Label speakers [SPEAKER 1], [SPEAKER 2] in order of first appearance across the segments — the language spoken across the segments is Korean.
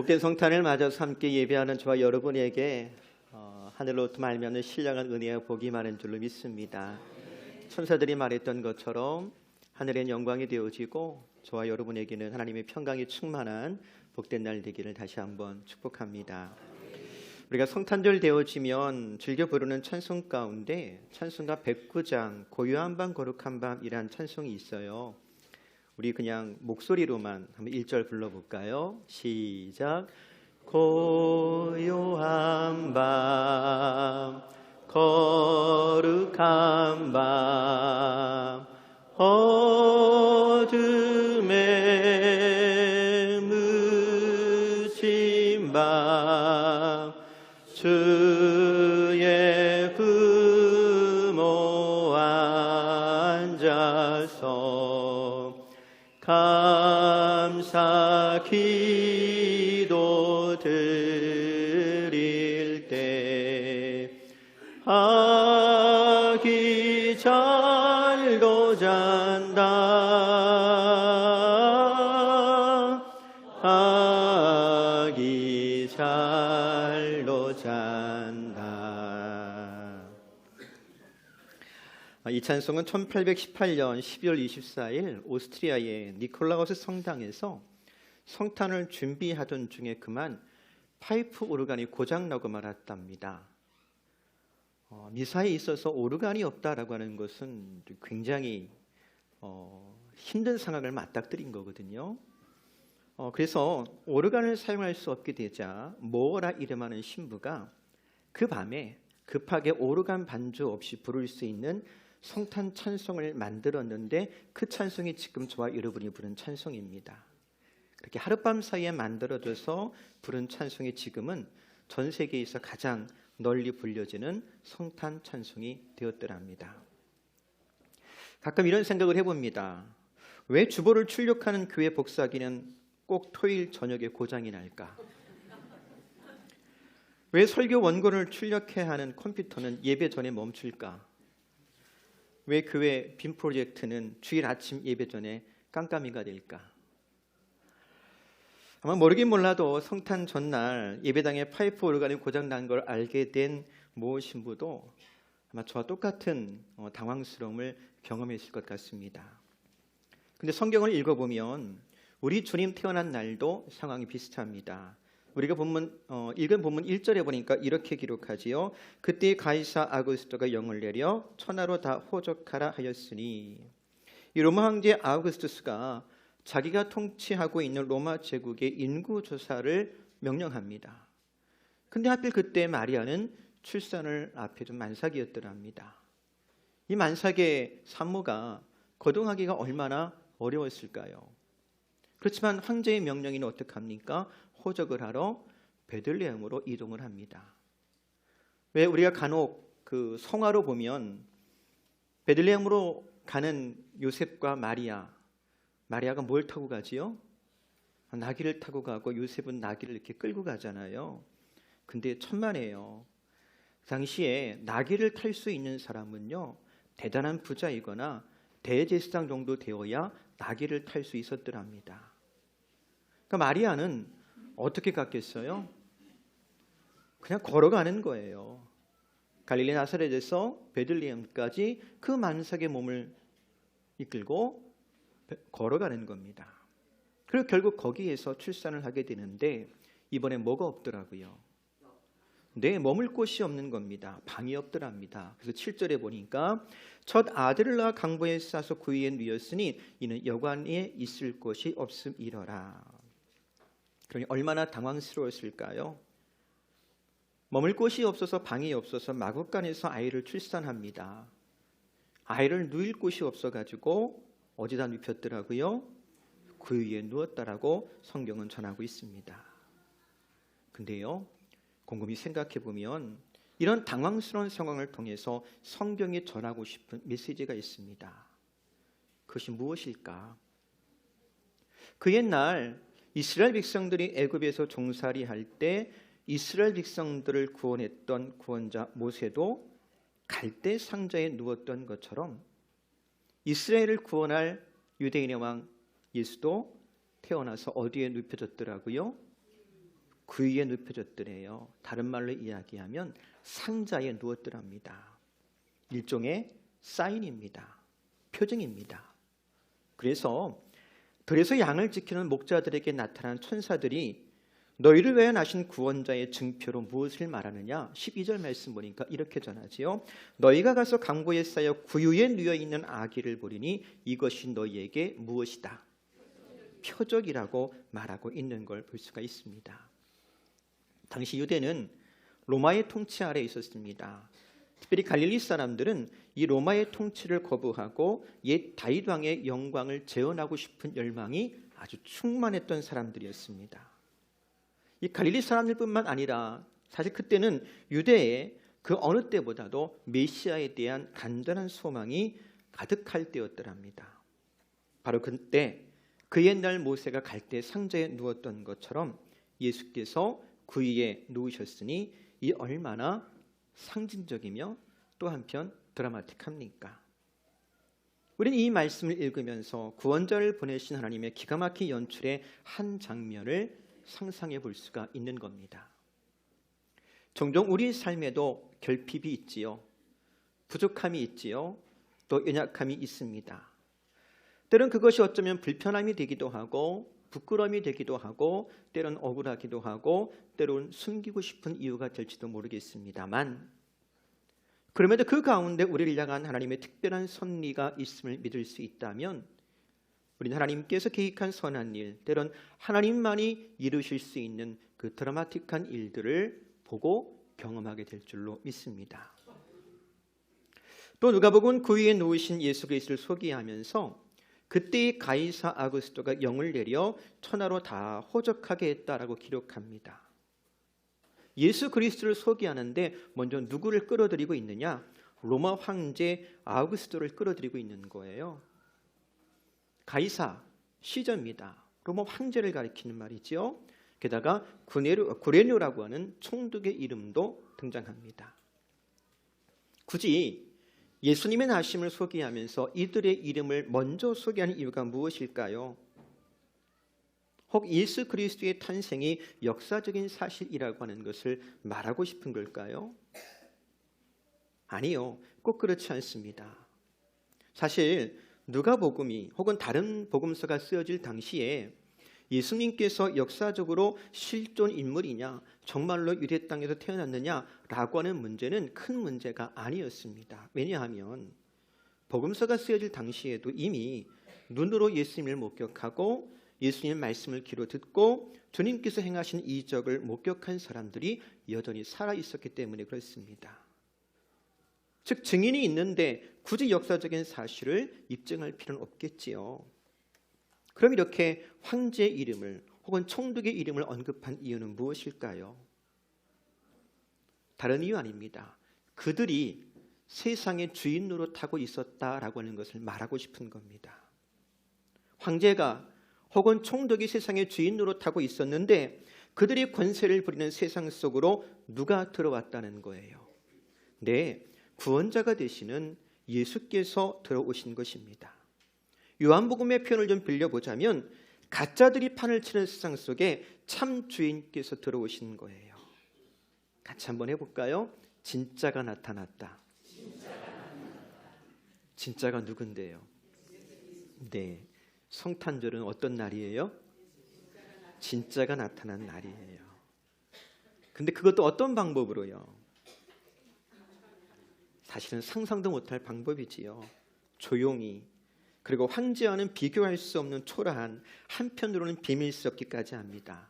[SPEAKER 1] 복된 성탄을 맞아서 함께 예배하는 저와 여러분에게 하늘로부터 말미암는 신령한 은혜와 복이 많은 줄로 믿습니다. 천사들이 말했던 것처럼 하늘엔 영광이 되어지고 저와 여러분에게는 하나님의 평강이 충만한 복된 날 되기를 다시 한번 축복합니다. 우리가 성탄절 되어지면 즐겨 부르는 찬송 가운데 찬송가 109장 고요한 밤 거룩한 밤이란 찬송이 있어요. 우리 그냥 목소리로만 한번 1절 불러볼까요? 시작. 고요한 밤 거룩한 밤 어둠에 묻힌 밤 주의 부모 앉아서 감사 기도 드릴 때 아기 잘도 잔다 아기 잘도 잔다. 이 찬송은 1818년 12월 24일 오스트리아의 니콜라우스 성당에서 성탄을 준비하던 중에 그만 파이프 오르간이 고장나고 말았답니다. 미사에 있어서 오르간이 없다라고 하는 것은 굉장히 힘든 상황을 맞닥뜨린 거거든요. 그래서 오르간을 사용할 수 없게 되자 모어라 이름하는 신부가 그 밤에 급하게 오르간 반주 없이 부를 수 있는 성탄 찬송을 만들었는데 그 찬송이 지금 저와 여러분이 부른 찬송입니다. 그렇게 하룻밤 사이에 만들어져서 부른 찬송이 지금은 전 세계에서 가장 널리 불려지는 성탄 찬송이 되었더랍니다. 가끔 이런 생각을 해봅니다. 왜 주보를 출력하는 교회 복사기는 꼭 토요일 저녁에 고장이 날까? 왜 설교 원고를 출력해야 하는 컴퓨터는 예배 전에 멈출까? 왜 교회 빔 프로젝트는 주일 아침 예배 전에 깜깜이가 될까? 아마 모르긴 몰라도 성탄 전날 예배당에 파이프 오르간이 고장난 걸 알게 된 모 신부도 아마 저와 똑같은 당황스러움을 경험했을 것 같습니다. 근데 성경을 읽어보면 우리 주님 태어난 날도 상황이 비슷합니다. 우리가 읽은 본문 1절에 보니까 이렇게 기록하지요. 그때 가이사 아구스토가 영을 내려 천하로 다 호적하라 하였으니, 이 로마 황제 아우구스투스가 자기가 통치하고 있는 로마 제국의 인구 조사를 명령합니다. 근데 하필 그때 마리아는 출산을 앞에 둔 만삭이었더랍니다. 이 만삭의 산모가 거동하기가 얼마나 어려웠을까요? 그렇지만 황제의 명령이는 어떡합니까? 호적을 하러 베들레헴으로 이동을 합니다. 왜 우리가 간혹 그 성화로 보면 베들레헴으로 가는 요셉과 마리아가 뭘 타고 가지요? 나귀를 타고 가고 요셉은 나귀를 이렇게 끌고 가잖아요. 근데 천만에요. 당시에 나귀를 탈 수 있는 사람은요, 대단한 부자이거나 대제사장 정도 되어야 나귀를 탈 수 있었더랍니다. 그러니까 마리아는 어떻게 갔겠어요? 그냥 걸어가는 거예요. 갈릴리 나사렛에서 베들레헴까지 그 만삭의 몸을 이끌고 걸어가는 겁니다. 그리고 결국 거기에서 출산을 하게 되는데 이번에 뭐가 없더라고요. 네, 머물 곳이 없는 겁니다. 방이 없더랍니다. 그래서 7절에 보니까 첫 아들을 낳아 강보에 싸서 그 위에 누였으니 이는 여관에 있을 곳이 없음이러라. 그러니 얼마나 당황스러웠을까요? 머물 곳이 없어서 방이 없어서 마구간에서 아이를 출산합니다. 아이를 누일 곳이 없어가지고 어디다 눕혔더라고요? 그 위에 누웠다라고 성경은 전하고 있습니다. 근데요, 곰곰이 생각해 보면 이런 당황스러운 상황을 통해서 성경이 전하고 싶은 메시지가 있습니다. 그것이 무엇일까? 그 옛날 이스라엘 백성들이 애굽에서 종살이 할 때 이스라엘 백성들을 구원했던 구원자 모세도 갈대 상자에 누웠던 것처럼 이스라엘을 구원할 유대인의 왕 예수도 태어나서 어디에 눕혀졌더라고요? 구유에 눕혀졌더래요. 다른 말로 이야기하면 상자에 누웠더랍니다. 일종의 사인입니다. 표징입니다. 그래서 들에서 양을 지키는 목자들에게 나타난 천사들이 너희를 위하여 나신 구원자의 증표로 무엇을 말하느냐? 12절 말씀 보니까 이렇게 전하지요. 너희가 가서 강보에 쌓여 구유에 누워 있는 아기를 보리니 이것이 너희에게 무엇이다? 표적이라고 말하고 있는 걸 볼 수가 있습니다. 당시 유대는 로마의 통치 아래에 있었습니다. 특별히 갈릴리 사람들은 이 로마의 통치를 거부하고 옛 다윗 왕의 영광을 재현하고 싶은 열망이 아주 충만했던 사람들이었습니다. 이 갈릴리 사람들뿐만 아니라 사실 그때는 유대에 그 어느 때보다도 메시아에 대한 간절한 소망이 가득할 때였더랍니다. 바로 그때 그 옛날 모세가 갈대 상자에 누웠던 것처럼 예수께서 그 위에 누우셨으니 이 얼마나 상징적이며 또 한편 드라마틱합니까? 우리는 이 말씀을 읽으면서 구원자를 보내신 하나님의 기가 막힌 연출의 한 장면을 상상해 볼 수가 있는 겁니다. 종종 우리 삶에도 결핍이 있지요. 부족함이 있지요. 또 연약함이 있습니다. 때론 그것이 어쩌면 불편함이 되기도 하고 부끄러움이 되기도 하고 때론 억울하기도 하고 때론 숨기고 싶은 이유가 될지도 모르겠습니다만 그럼에도 그 가운데 우리를 향한 하나님의 특별한 섭리가 있음을 믿을 수 있다면 우리는 하나님께서 계획한 선한 일, 때론 하나님만이 이루실 수 있는 그 드라마틱한 일들을 보고 경험하게 될 줄로 믿습니다. 또 누가복음 9위에 누우신 예수 그리스도를 소개하면서 그때의 가이사 아구스토가 영을 내려 천하로 다 호적하게 했다라고 기록합니다. 예수 그리스도를 소개하는데 먼저 누구를 끌어들이고 있느냐? 로마 황제 아우구스토를 끌어들이고 있는 거예요. 가이사, 시저입니다. 로마 황제를 가리키는 말이죠. 게다가 구레뇨라고 하는 총독의 이름도 등장합니다. 굳이 예수님의 나심을 소개하면서 이들의 이름을 먼저 소개하는 이유가 무엇일까요? 혹 예수 그리스도의 탄생이 역사적인 사실이라고 하는 것을 말하고 싶은 걸까요? 아니요, 꼭 그렇지 않습니다. 사실 누가복음이 혹은 다른 복음서가 쓰여질 당시에 예수님께서 역사적으로 실존 인물이냐, 정말로 유대 땅에서 태어났느냐라고 하는 문제는 큰 문제가 아니었습니다. 왜냐하면 복음서가 쓰여질 당시에도 이미 눈으로 예수님을 목격하고 예수님의 말씀을 귀로 듣고 주님께서 행하신 이적을 목격한 사람들이 여전히 살아있었기 때문에 그렇습니다. 즉 증인이 있는데 굳이 역사적인 사실을 입증할 필요는 없겠지요. 그럼 이렇게 황제의 이름을 혹은 총독의 이름을 언급한 이유는 무엇일까요? 다른 이유 아닙니다. 그들이 세상의 주인 노릇하고 있었다라고 하는 것을 말하고 싶은 겁니다. 황제가 혹은 총독이 세상의 주인 노릇하고 있었는데 그들이 권세를 부리는 세상 속으로 누가 들어왔다는 거예요? 네, 구원자가 되시는 예수께서 들어오신 것입니다. 요한복음의 표현을 좀 빌려보자면 가짜들이 판을 치는 세상 속에 참 주인께서 들어오신 거예요. 같이 한번 해볼까요? 진짜가 나타났다. 진짜가 누군데요? 네, 성탄절은 어떤 날이에요? 진짜가 나타난 날이에요. 근데 그것도 어떤 방법으로요? 사실은 상상도 못할 방법이지요. 조용히, 그리고 황제와는 비교할 수 없는 초라한, 한편으로는 비밀스럽기까지 합니다.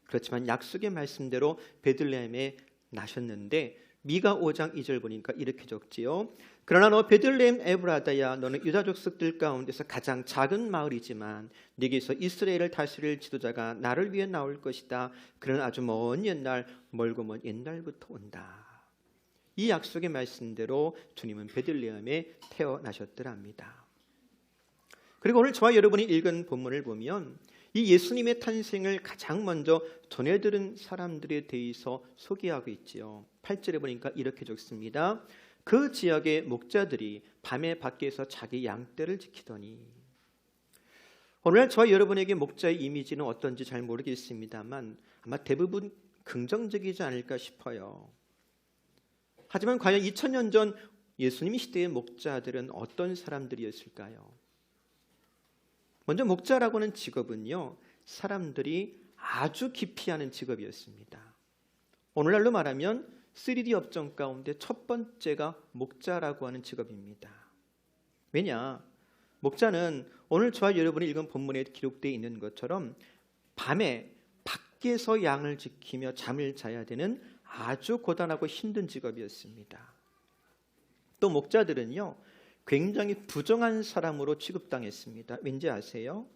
[SPEAKER 1] 그렇지만 약속의 말씀대로 베들레헴에 나셨는데 미가 5장 2절 보니까 이렇게 적지요. 그러나 너 베들레헴 에브라다야, 너는 유다 족속들 가운데서 가장 작은 마을이지만 네게서 이스라엘을 다스릴 지도자가 나를 위해 나올 것이다. 그는 아주 먼 옛날, 멀고 먼 옛날부터 온다. 이 약속의 말씀대로 주님은 베들레헴에 태어나셨더랍니다. 그리고 오늘 저와 여러분이 읽은 본문을 보면 이 예수님의 탄생을 가장 먼저 전해들은 사람들에 대해서 소개하고 있지요. 8절에 보니까 이렇게 적습니다. 그 지역의 목자들이 밤에 밖에서 자기 양떼를 지키더니, 오늘날 저와 여러분에게 목자의 이미지는 어떤지 잘 모르겠습니다만 아마 대부분 긍정적이지 않을까 싶어요. 하지만 과연 2000년 전 예수님 시대의 목자들은 어떤 사람들이었을까요? 먼저 목자라고 하는 직업은요, 사람들이 아주 기피하는 직업이었습니다. 오늘날로 말하면 3D 업종 가운데 첫 번째가 목자라고 하는 직업입니다. 왜냐? 목자는 오늘 저와 여러분이 읽은 본문에 기록되어 있는 것처럼 밤에 밖에서 양을 지키며 잠을 자야 되는 아주 고단하고 힘든 직업이었습니다. 또 목자들은요, 굉장히 부정한 사람으로 취급당했습니다. 왠지 아세요?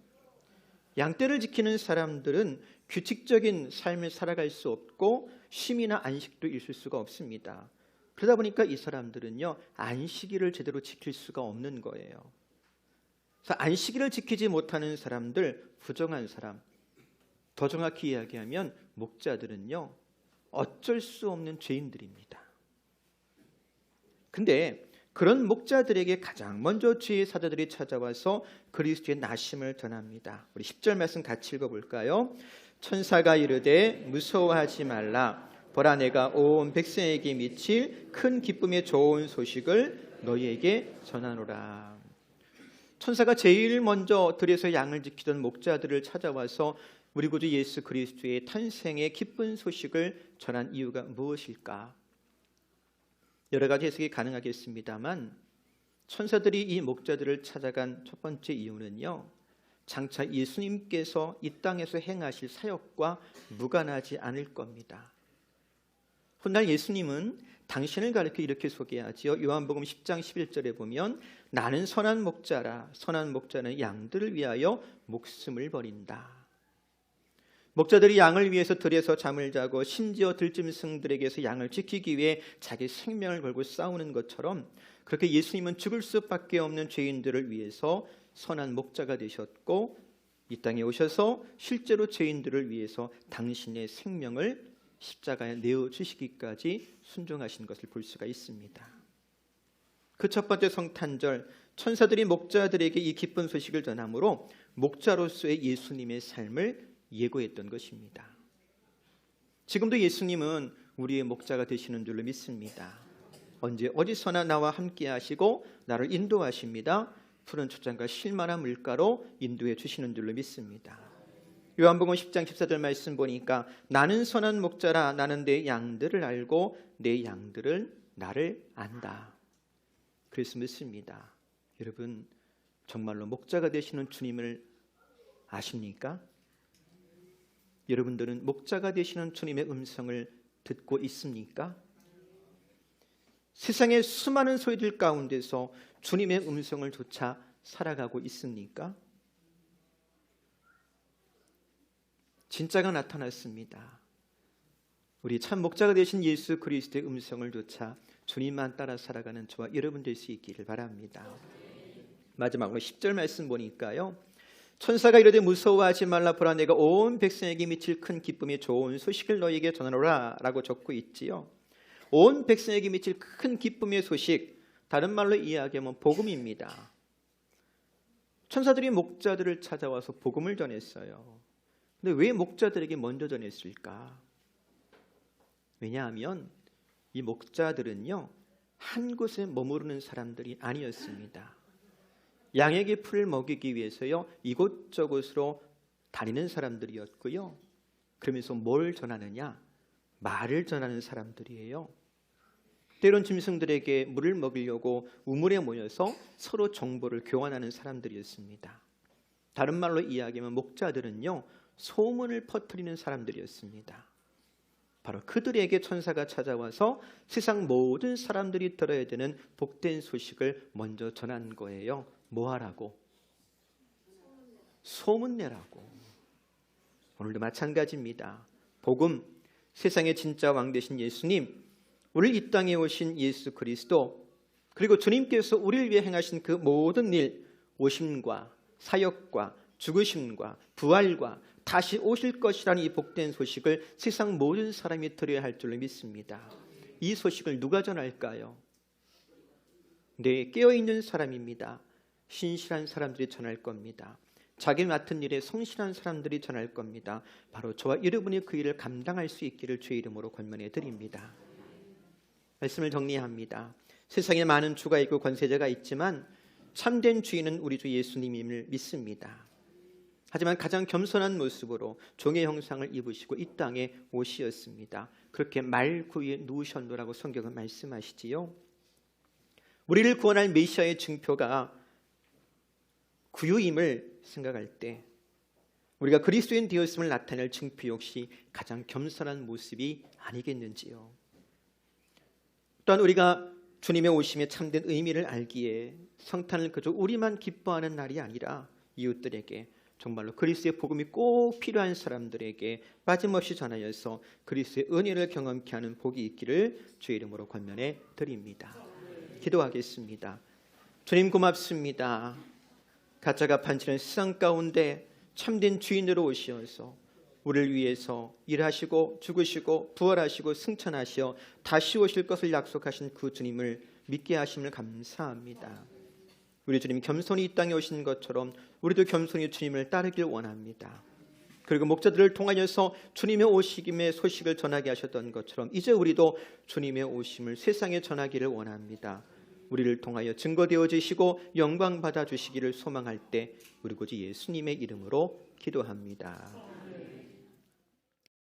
[SPEAKER 1] 양떼를 지키는 사람들은 규칙적인 삶을 살아갈 수 없고 쉼이나 안식도 있을 수가 없습니다. 그러다 보니까 이 사람들은요, 안식일을 제대로 지킬 수가 없는 거예요. 그래서 안식일을 지키지 못하는 사람들, 부정한 사람, 더 정확히 이야기하면 목자들은요, 어쩔 수 없는 죄인들입니다. 근데 그런 목자들에게 가장 먼저 주의 사자들이 찾아와서 그리스도의 나심을 전합니다. 우리 10절 말씀 같이 읽어볼까요? 천사가 이르되 무서워하지 말라. 보라 내가 온 백성에게 미칠 큰 기쁨의 좋은 소식을 너희에게 전하노라. 천사가 제일 먼저 들에서 양을 지키던 목자들을 찾아와서 우리 구주 예수 그리스도의 탄생의 기쁜 소식을 전한 이유가 무엇일까? 여러 가지 해석이 가능하겠습니다만 천사들이 이 목자들을 찾아간 첫 번째 이유는요, 장차 예수님께서 이 땅에서 행하실 사역과 무관하지 않을 겁니다. 훗날 예수님은 당신을 가리켜 이렇게 소개하지요. 요한복음 10장 11절에 보면 나는 선한 목자라. 선한 목자는 양들을 위하여 목숨을 버린다. 목자들이 양을 위해서 들에서 잠을 자고 심지어 들짐승들에게서 양을 지키기 위해 자기 생명을 걸고 싸우는 것처럼 그렇게 예수님은 죽을 수밖에 없는 죄인들을 위해서 선한 목자가 되셨고 이 땅에 오셔서 실제로 죄인들을 위해서 당신의 생명을 십자가에 내어주시기까지 순종하신 것을 볼 수가 있습니다. 그 첫 번째 성탄절, 천사들이 목자들에게 이 기쁜 소식을 전함으로 목자로서의 예수님의 삶을 예고했던 것입니다. 지금도 예수님은 우리의 목자가 되시는 줄로 믿습니다. 언제 어디서나 나와 함께 하시고 나를 인도하십니다. 푸른 초장과 실만한 물가로 인도해 주시는 줄로 믿습니다. 요한복음 10장 14절 말씀 보니까 나는 선한 목자라. 나는 내 양들을 알고 내 양들은 나를 안다. 그래서 묻습니다. 여러분 정말로 목자가 되시는 주님을 아십니까? 여러분들은 목자가 되시는 주님의 음성을 듣고 있습니까? 세상의 수많은 소리들 가운데서 주님의 음성을 조차 살아가고 있습니까? 진짜가 나타났습니다. 우리 참 목자가 되신 예수 그리스도의 음성을 조차 주님만 따라 살아가는 저와 여러분 될 수 있기를 바랍니다. 마지막으로 10절 말씀 보니까요, 천사가 이르되 무서워하지 말라. 보라 내가 온 백성에게 미칠 큰 기쁨이 좋은 소식을 너희에게 전하노라 라고 적고 있지요. 온 백성에게 미칠 큰 기쁨의 소식, 다른 말로 이야기하면 복음입니다. 천사들이 목자들을 찾아와서 복음을 전했어요. 근데 왜 목자들에게 먼저 전했을까? 왜냐하면 이 목자들은요, 한 곳에 머무르는 사람들이 아니었습니다. 양에게 풀을 먹이기 위해서요, 이곳저곳으로 다니는 사람들이었고요. 그러면서 뭘 전하느냐? 말을 전하는 사람들이에요. 때론 짐승들에게 물을 먹이려고 우물에 모여서 서로 정보를 교환하는 사람들이었습니다. 다른 말로 이야기하면 목자들은요, 소문을 퍼뜨리는 사람들이었습니다. 바로 그들에게 천사가 찾아와서 세상 모든 사람들이 들어야 되는 복된 소식을 먼저 전한 거예요. 뭐 하라고? 소문내라고. 오늘도 마찬가지입니다. 복음, 세상의 진짜 왕 되신 예수님, 오늘 이 땅에 오신 예수 그리스도, 그리고 주님께서 우리를 위해 행하신 그 모든 일, 오심과 사역과 죽으심과 부활과 다시 오실 것이라는 이 복된 소식을 세상 모든 사람이 들어야 할 줄로 믿습니다. 이 소식을 누가 전할까요? 네, 깨어있는 사람입니다. 신실한 사람들이 전할 겁니다. 자기 맡은 일에 성실한 사람들이 전할 겁니다. 바로 저와 여러분이 그 일을 감당할 수 있기를 주의 이름으로 권면해 드립니다. 말씀을 정리합니다. 세상에 많은 주가 있고 권세자가 있지만 참된 주인은 우리 주 예수님임을 믿습니다. 하지만 가장 겸손한 모습으로 종의 형상을 입으시고 이 땅에 오시었습니다. 그렇게 말 구유에 누우셨노라고 성경은 말씀하시지요. 우리를 구원할 메시아의 증표가 구유임을 생각할 때 우리가 그리스도인 되었음을 나타낼 증표 역시 가장 겸손한 모습이 아니겠는지요. 또한 우리가 주님의 오심의 참된 의미를 알기에 성탄을 그저 우리만 기뻐하는 날이 아니라 이웃들에게, 정말로 그리스도의 복음이 꼭 필요한 사람들에게 빠짐없이 전하여서 그리스도의 은혜를 경험케 하는 복이 있기를 주의 이름으로 권면해 드립니다. 기도하겠습니다. 주님 고맙습니다. 가짜가 판치는 세상 가운데 참된 주인으로 오시어서 우리를 위해서 일하시고 죽으시고 부활하시고 승천하시어 다시 오실 것을 약속하신 그 주님을 믿게 하심을 감사합니다. 우리 주님 겸손히 이 땅에 오신 것처럼 우리도 겸손히 주님을 따르길 원합니다. 그리고 목자들을 통하여서 주님의 오심의 소식을 전하게 하셨던 것처럼 이제 우리도 주님의 오심을 세상에 전하기를 원합니다. 우리를 통하여 증거되어 주시고 영광 받아 주시기를 소망할 때 우리 구주 예수님의 이름으로 기도합니다.